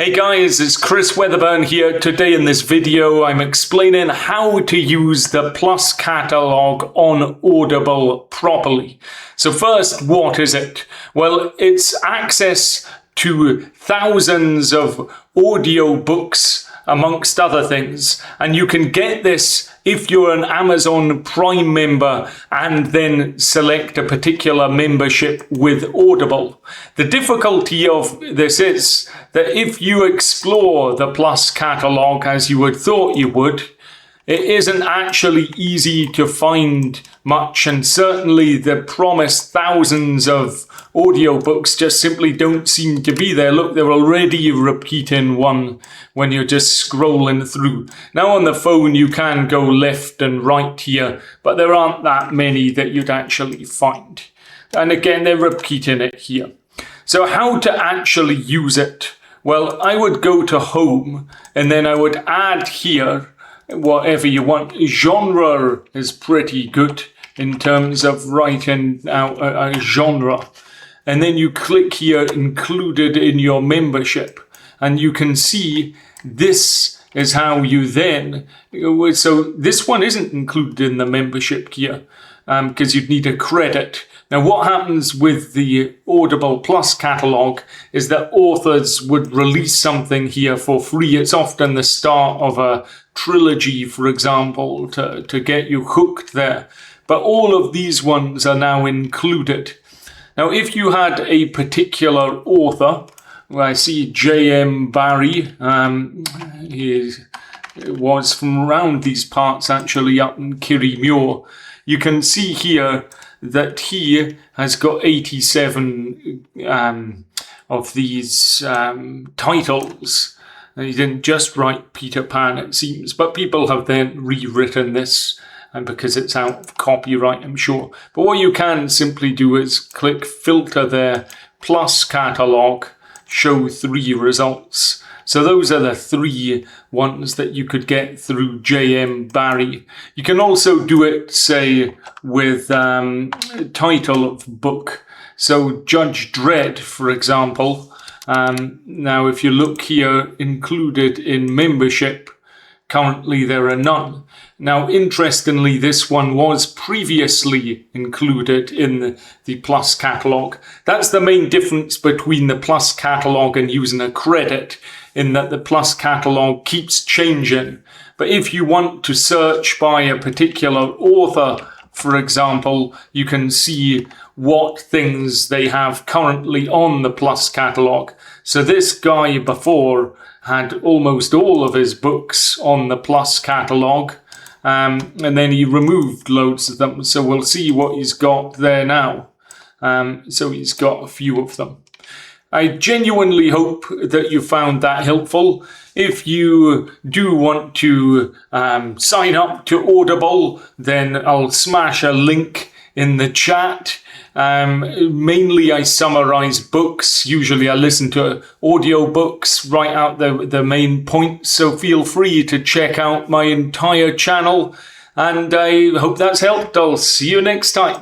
Hey guys, it's Chris Weatherburn here. Today in this video I'm explaining how to use the Plus Catalogue on Audible properly. So first, what is it? Well, it's access to thousands of audiobooks amongst other things, and you can get this if you're an Amazon Prime member and then select a particular membership with Audible. The difficulty of this is that if you explore the Plus Catalogue as you had thought you would, it isn't actually easy to find much, and certainly the promised thousands of audiobooks just simply don't seem to be there. Look, they're already repeating one when you're just scrolling through. Now on the phone you can go left and right here, but there aren't that many that you'd actually find. And again, they're repeating it here. So how to actually use it? Well, I would go to Home, and then I would add here whatever you want. Genre is pretty good in terms of writing out a genre. And then you click here, Included in your membership. And you can see this is how you then, so this one isn't included in the membership here because you'd need a credit. Now what happens with the Audible Plus Catalogue is that authors would release something here for free. It's often the start of a trilogy, for example, to get you hooked there. But all of these ones are now included. Now, if you had a particular author, well, I see J.M. Barrie, he was from around these parts, actually, up in Kirriemuir. You can see here that he has got 87 of these titles. And he didn't just write Peter Pan, it seems, but people have then rewritten this, and because it's out of copyright, I'm sure. But what you can simply do is click Filter there, Plus Catalogue, Show 3 results. So those are the 3 ones that you could get through J.M. Barrie. You can also do it, say, with title of book. So Judge Dredd, for example. Now, if you look here, included in membership, currently there are none. Now, interestingly, this one was previously included in the Plus Catalogue. That's the main difference between the Plus Catalogue and using a credit, in that the Plus Catalogue keeps changing. But if you want to search by a particular author, for example, you can see what things they have currently on the Plus Catalogue. So this guy before had almost all of his books on the Plus Catalogue, and then he removed loads of them. So we'll see what he's got there now. So he's got a few of them. I genuinely hope that you found that helpful. If you do want to sign up to Audible, then I'll smash a link in the chat. Mainly I summarize books. Usually I listen to audiobooks, write out the main points. So feel free to check out my entire channel. And I hope that's helped. I'll see you next time.